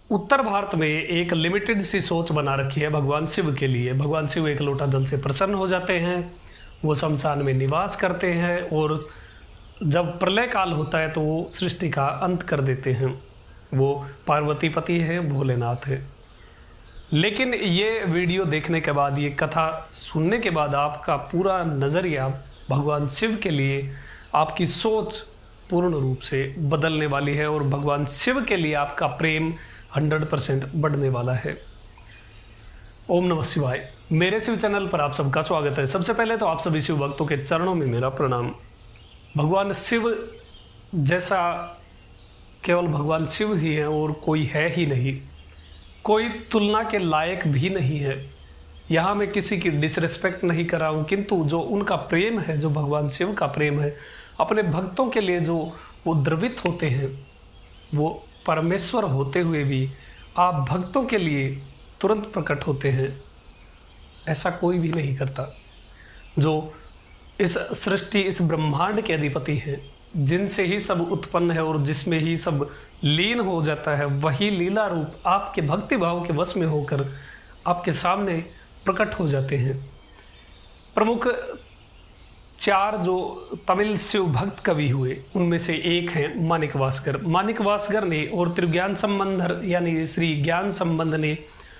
उत्तर भारत में एक लिमिटेड सी सोच बना रखी है भगवान शिव के लिए। भगवान शिव एक लोटा जल से प्रसन्न हो जाते हैं, वो शमशान में निवास करते हैं और जब प्रलय काल होता है तो वो सृष्टि का अंत कर देते हैं। वो पार्वती पति हैं, भोलेनाथ हैं। लेकिन ये वीडियो देखने के बाद, ये कथा सुनने के बाद आपका पूरा नज़रिया भगवान शिव के लिए, आपकी सोच पूर्ण रूप से बदलने वाली है और भगवान शिव के लिए आपका प्रेम 100% बढ़ने वाला है। ओम नमः शिवाय। मेरे शिव चैनल पर आप सबका स्वागत है। सबसे पहले तो आप सभी शिव भक्तों के चरणों में मेरा प्रणाम। भगवान शिव जैसा केवल भगवान शिव ही है और कोई है ही नहीं, कोई तुलना के लायक भी नहीं है। यहाँ मैं किसी की डिसरिस्पेक्ट नहीं कर रहा हूँ, किंतु जो उनका प्रेम है, जो भगवान शिव का प्रेम है अपने भक्तों के लिए, जो वो द्रवित होते हैं, वो परमेश्वर होते हुए भी आप भक्तों के लिए तुरंत प्रकट होते हैं। ऐसा कोई भी नहीं करता। जो इस सृष्टि, इस ब्रह्मांड के अधिपति हैं, जिनसे ही सब उत्पन्न है और जिसमें ही सब लीन हो जाता है, वही लीला रूप आपके भक्ति भाव के वश में होकर आपके सामने प्रकट हो जाते हैं। प्रमुख 4 जो तमिल शिव भक्त कवि हुए, उनमें से एक हैं माणिक वासकर। माणिक वासकर ने और त्रिज्ञान संबंधर यानी श्री ज्ञान संबंध ने,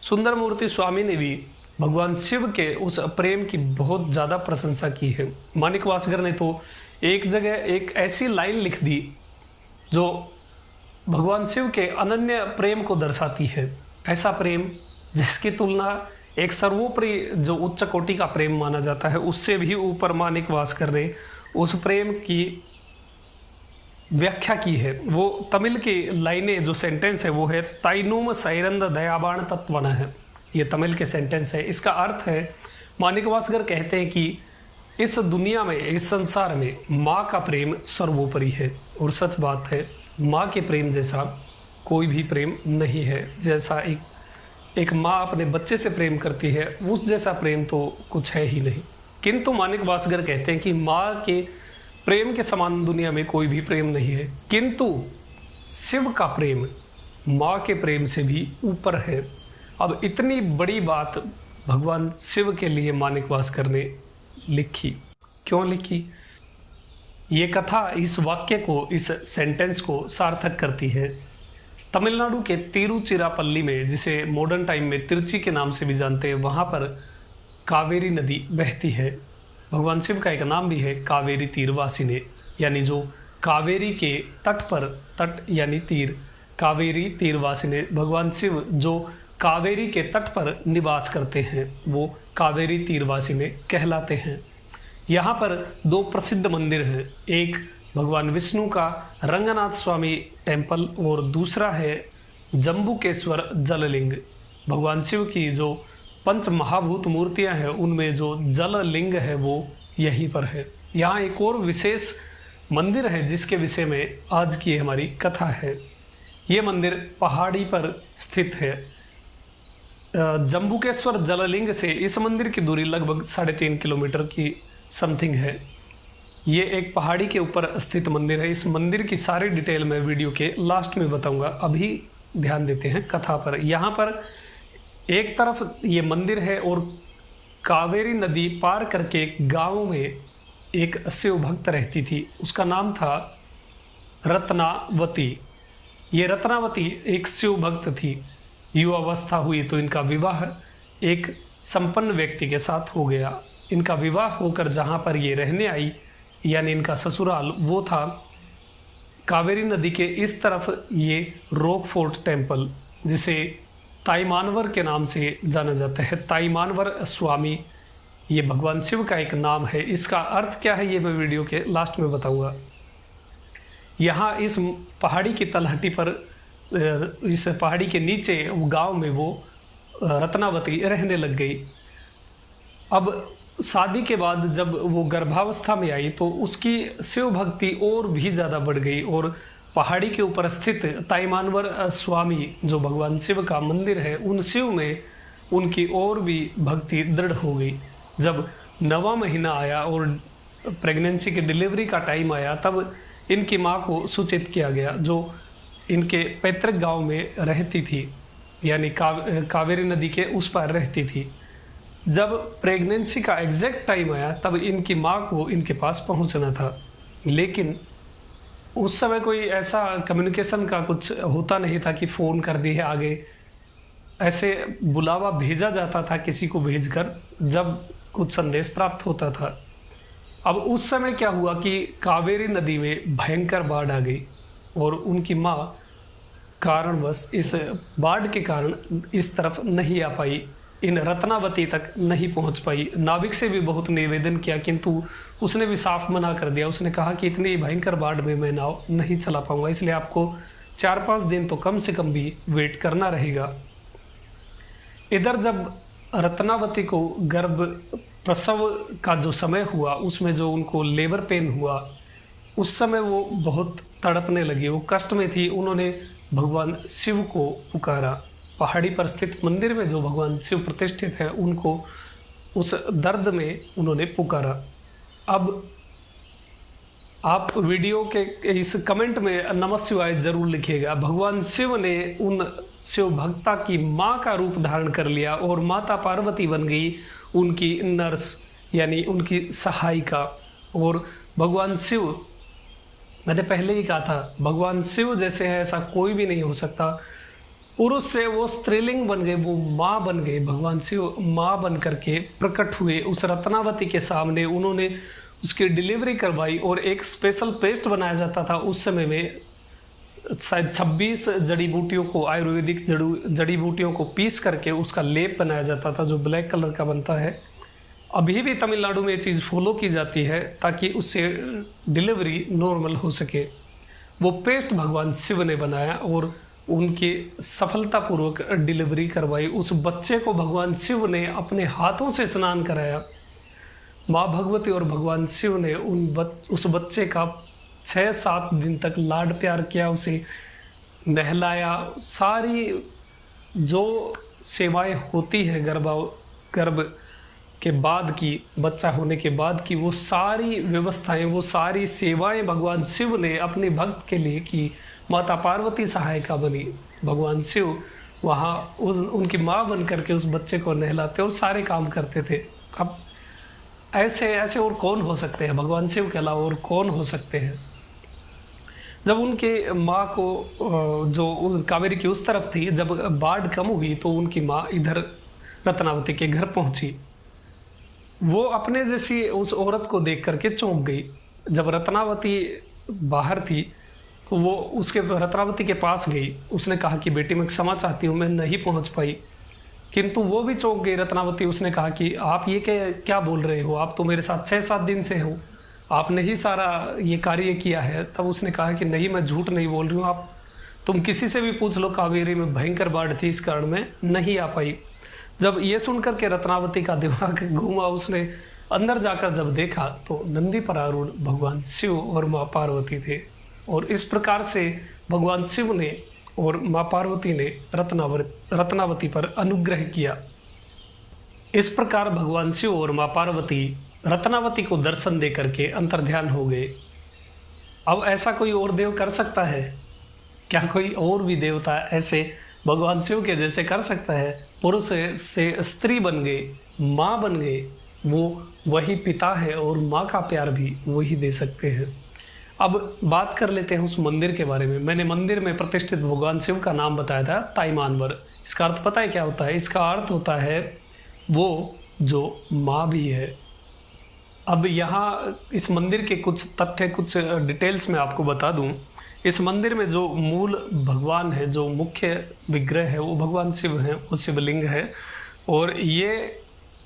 सुंदर मूर्ति स्वामी ने भी भगवान शिव के उस प्रेम की बहुत ज़्यादा प्रशंसा की है। माणिक वासकर ने तो एक जगह एक ऐसी लाइन लिख दी जो भगवान शिव के अनन्य प्रेम को दर्शाती है। ऐसा प्रेम जिसकी तुलना एक सर्वोपरि जो उच्च कोटि का प्रेम माना जाता है, उससे भी ऊपर माणिक वासकर ने उस प्रेम की व्याख्या की है। वो तमिल की लाइनें, जो सेंटेंस है वो है ताइनुम सैरंद दयाबाण तत्वन है। ये तमिल के सेंटेंस है। इसका अर्थ है, माणिक वासकर कहते हैं कि इस दुनिया में, इस संसार में माँ का प्रेम सर्वोपरि है। और सच बात है, माँ के प्रेम जैसा कोई भी प्रेम नहीं है। जैसा एक माँ अपने बच्चे से प्रेम करती है, उस जैसा प्रेम तो कुछ है ही नहीं। किंतु माणिक वासकर कहते हैं कि माँ के प्रेम के समान दुनिया में कोई भी प्रेम नहीं है। किंतु शिव का प्रेम माँ के प्रेम से भी ऊपर है। अब इतनी बड़ी बात भगवान शिव के लिए माणिक वासकर ने लिखी। क्यों लिखी? ये कथा इस वाक्य को, इस सेंटेंस को सार्थक करती है। तमिलनाडु के तिरुचिरापल्ली में, जिसे मॉडर्न टाइम में तिरुचि के नाम से भी जानते हैं, वहाँ पर कावेरी नदी बहती है। भगवान शिव का एक नाम भी है कावेरी तीरवासिने, यानी जो कावेरी के तट पर, तट यानी तीर, कावेरी तीरवासिने। भगवान शिव जो कावेरी के तट पर निवास करते हैं, वो कावेरी तीरवासिने कहलाते हैं। यहाँ पर 2 प्रसिद्ध मंदिर हैं। एक भगवान विष्णु का रंगनाथ स्वामी टेम्पल और दूसरा है जम्बुकेश्वर जललिंग। भगवान शिव की जो 5 महाभूत मूर्तियां हैं, उनमें जो जल लिंग है वो यहीं पर है। यहाँ एक और विशेष मंदिर है जिसके विषय में आज की हमारी कथा है। ये मंदिर पहाड़ी पर स्थित है। जम्बुकेश्वर जललिंग से इस मंदिर की दूरी लगभग 3.5 किलोमीटर की समथिंग है। ये एक पहाड़ी के ऊपर स्थित मंदिर है। इस मंदिर की सारी डिटेल मैं वीडियो के लास्ट में बताऊंगा। अभी ध्यान देते हैं कथा पर। यहाँ पर एक तरफ ये मंदिर है और कावेरी नदी पार करके एक गांव में एक शिव भक्त रहती थी। उसका नाम था रत्नावती। ये रत्नावती एक शिव भक्त थी। युवावस्था हुई तो इनका विवाह एक संपन्न व्यक्ति के साथ हो गया। इनका विवाह होकर जहाँ पर ये रहने आई, यानी इनका ससुराल, वो था कावेरी नदी के इस तरफ ये रॉकफोर्ट टेम्पल, जिसे ताईमानवर के नाम से जाना जाता है। ताईमानवर स्वामी ये भगवान शिव का एक नाम है। इसका अर्थ क्या है ये मैं वीडियो के लास्ट में बताऊंगा। यहाँ इस पहाड़ी की तलहटी पर, इस पहाड़ी के नीचे गांव में वो रत्नावती रहने लग गई। अब शादी के बाद जब वो गर्भावस्था में आई तो उसकी शिव भक्ति और भी ज़्यादा बढ़ गई और पहाड़ी के ऊपर स्थित ताईमानवर स्वामी जो भगवान शिव का मंदिर है, उन शिव में उनकी और भी भक्ति दृढ़ हो गई। जब 9वां महीना आया और प्रेगनेंसी की डिलीवरी का टाइम आया, तब इनकी माँ को सूचित किया गया। जो इनके पैतृक गांव में रहती थी, यानी कावेरी नदी के उस पार रहती थी। जब प्रेगनेंसी का एग्जैक्ट टाइम आया तब इनकी माँ को इनके पास पहुंचना था, लेकिन उस समय कोई ऐसा कम्युनिकेशन का कुछ होता नहीं था कि फ़ोन कर दिए आगे, ऐसे बुलावा भेजा जाता था किसी को भेजकर जब कुछ संदेश प्राप्त होता था। अब उस समय क्या हुआ कि कावेरी नदी में भयंकर बाढ़ आ गई और उनकी माँ कारणवश इस बाढ़ के कारण इस तरफ नहीं आ पाई, इन रत्नावती तक नहीं पहुंच पाई। नाविक से भी बहुत निवेदन किया किंतु उसने भी साफ मना कर दिया। उसने कहा कि इतनी भयंकर बाढ़ में मैं नाव नहीं चला पाऊंगा, इसलिए आपको 4-5 दिन तो कम से कम भी वेट करना रहेगा। इधर जब रत्नावती को गर्भ प्रसव का जो समय हुआ उसमें जो उनको लेबर पेन हुआ, उस समय वो बहुत तड़पने लगी, वो कष्ट में थी। उन्होंने भगवान शिव को पुकारा। पहाड़ी पर स्थित मंदिर में जो भगवान शिव प्रतिष्ठित है उनको उस दर्द में उन्होंने पुकारा। अब आप वीडियो के इस कमेंट में नमः शिवाय जरूर लिखिएगा। भगवान शिव ने उन शिव भक्ता की माँ का रूप धारण कर लिया और माता पार्वती बन गई उनकी नर्स, यानी उनकी सहायिका। और भगवान शिव, मैंने पहले ही कहा था, भगवान शिव जैसे है ऐसा कोई भी नहीं हो सकता। पुरुष से वो स्त्रीलिंग बन गए, वो माँ बन गए। भगवान शिव माँ बन करके प्रकट हुए उस रत्नावती के सामने। उन्होंने उसकी डिलीवरी करवाई और एक स्पेशल पेस्ट बनाया जाता था उस समय में। शायद 26 जड़ी बूटियों को, आयुर्वेदिक जड़ी बूटियों को पीस करके उसका लेप बनाया जाता था जो ब्लैक कलर का बनता है। अभी भी तमिलनाडु में ये चीज़ फॉलो की जाती है ताकि उससे डिलीवरी नॉर्मल हो सके। वो पेस्ट भगवान शिव ने बनाया और उनकी सफलतापूर्वक डिलीवरी करवाई। उस बच्चे को भगवान शिव ने अपने हाथों से स्नान कराया। माँ भगवती और भगवान शिव ने उस बच्चे का 6-7 दिन तक लाड प्यार किया, उसे नहलाया। सारी जो सेवाएं होती है गर्भ के बाद की, बच्चा होने के बाद की, वो सारी व्यवस्थाएं, वो सारी सेवाएं भगवान शिव ने अपने भक्त के लिए की। माता पार्वती सहायिका बनी, भगवान शिव वहाँ उनकी माँ बन करके उस बच्चे को नहलाते और सारे काम करते थे। अब ऐसे और कौन हो सकते हैं, भगवान शिव के अलावा और कौन हो सकते हैं। जब उनके माँ को जो कावेरी की उस तरफ थी, जब बाढ़ कम हुई तो उनकी माँ इधर रत्नावती के घर पहुंची। वो अपने जैसी उस औरत को देख करके चौंक गई। जब रत्नावती बाहर थी तो वो उसके रत्नावती के पास गई। उसने कहा कि बेटी मैं क्षमा चाहती हूँ, मैं नहीं पहुँच पाई। किंतु वो भी चौंक गई रत्नावती। उसने कहा कि आप ये क्या बोल रहे हो, आप तो मेरे साथ 6-7 दिन से हो, आपने ही सारा ये कार्य किया है। तब उसने कहा कि नहीं, मैं झूठ नहीं बोल रही हूँ, तुम किसी से भी पूछ लो, कावेरी में भयंकर बाढ़ थी, इस कारण मैं नहीं आ पाई। जब ये सुनकर के रत्नावती का दिमाग घूमा, उसने अंदर जाकर जब देखा तो नंदी पर आरूढ़ भगवान शिव और माँ पार्वती थे। और इस प्रकार से भगवान शिव ने और माँ पार्वती ने रत्नावती पर अनुग्रह किया। इस प्रकार भगवान शिव और माँ पार्वती रत्नावती को दर्शन दे करके अंतर्ध्यान हो गए। अब ऐसा कोई और देव कर सकता है क्या? कोई और भी देवता ऐसे भगवान शिव के जैसे कर सकता है? पुरुष से स्त्री बन गए, माँ बन गए, वो वही पिता है और माँ का प्यार भी वही दे सकते हैं। अब बात कर लेते हैं उस मंदिर के बारे में। मैंने मंदिर में प्रतिष्ठित भगवान शिव का नाम बताया था, ताईमानवर। इसका अर्थ पता है क्या होता है? इसका अर्थ होता है वो जो माँ भी है। अब यहाँ इस मंदिर के कुछ तथ्य, कुछ डिटेल्स मैं आपको बता दूं। इस मंदिर में जो मूल भगवान है, जो मुख्य विग्रह है, वो भगवान शिव हैं, वो शिवलिंग है। और ये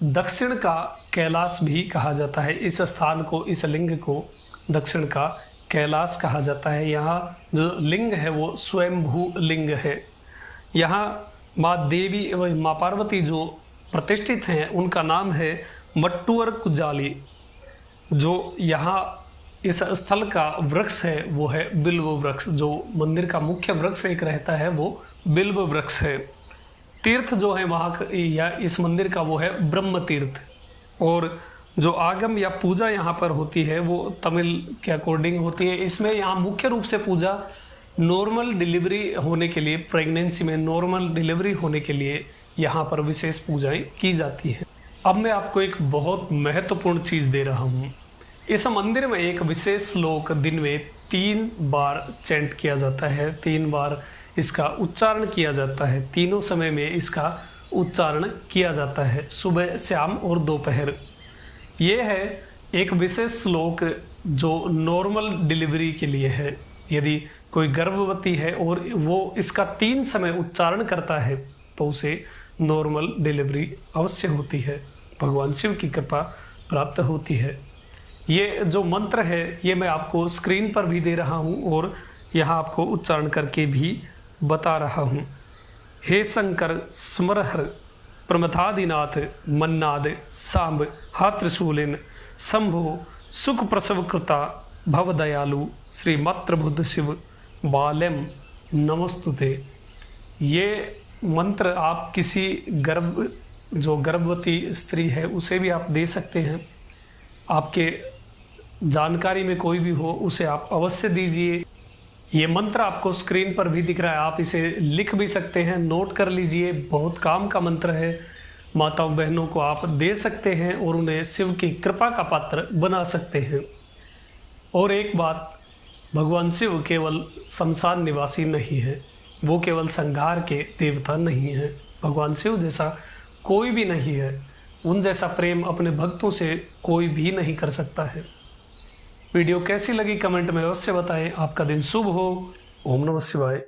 दक्षिण का कैलाश भी कहा जाता है। इस स्थान को, इस लिंग को दक्षिण का कैलाश कहा जाता है। यहाँ जो लिंग है वो स्वयंभू लिंग है। यहाँ माँ देवी, माँ पार्वती जो प्रतिष्ठित हैं, उनका नाम है मट्टुअर कुजाली। जो यहाँ इस स्थल का वृक्ष है वो है बिल्व वृक्ष। जो मंदिर का मुख्य वृक्ष एक रहता है वो बिल्व वृक्ष है। तीर्थ जो है वहाँ या इस मंदिर का वो है ब्रह्म तीर्थ। और जो आगम या पूजा यहाँ पर होती है वो तमिल के अकॉर्डिंग होती है। इसमें यहाँ मुख्य रूप से पूजा नॉर्मल डिलीवरी होने के लिए, प्रेगनेंसी में नॉर्मल डिलीवरी होने के लिए यहाँ पर विशेष पूजाएं की जाती हैं। अब मैं आपको एक बहुत महत्वपूर्ण चीज़ दे रहा हूँ। इस मंदिर में एक विशेष श्लोक दिन में 3 बार चैंट किया जाता है, 3 बार इसका उच्चारण किया जाता है। तीनों समय में इसका उच्चारण किया जाता है, सुबह, शाम और दोपहर। ये है एक विशेष श्लोक जो नॉर्मल डिलीवरी के लिए है। यदि कोई गर्भवती है और वो इसका 3 समय उच्चारण करता है तो उसे नॉर्मल डिलीवरी अवश्य होती है, भगवान शिव की कृपा प्राप्त होती है। ये जो मंत्र है ये मैं आपको स्क्रीन पर भी दे रहा हूँ और यहाँ आपको उच्चारण करके भी बता रहा हूँ। हे शंकर स्मरहर प्रमथादिनाथ मन्नाद सांब हा त्रिशूलिन शंभो सुख प्रसव कृता भव दयालु श्री मातृबुद्ध शिव बालम नमस्तुते। ये मंत्र आप किसी गर्भवती स्त्री है उसे भी आप दे सकते हैं। आपके जानकारी में कोई भी हो उसे आप अवश्य दीजिए। ये मंत्र आपको स्क्रीन पर भी दिख रहा है, आप इसे लिख भी सकते हैं, नोट कर लीजिए। बहुत काम का मंत्र है, माताओं बहनों को आप दे सकते हैं और उन्हें शिव की कृपा का पात्र बना सकते हैं। और एक बात, भगवान शिव केवल शमशान निवासी नहीं है, वो केवल संहार के देवता नहीं है। भगवान शिव जैसा कोई भी नहीं है, उन जैसा प्रेम अपने भक्तों से कोई भी नहीं कर सकता है। वीडियो कैसी लगी कमेंट में अवश्य बताएं। आपका दिन शुभ हो। ओम नमः शिवाय।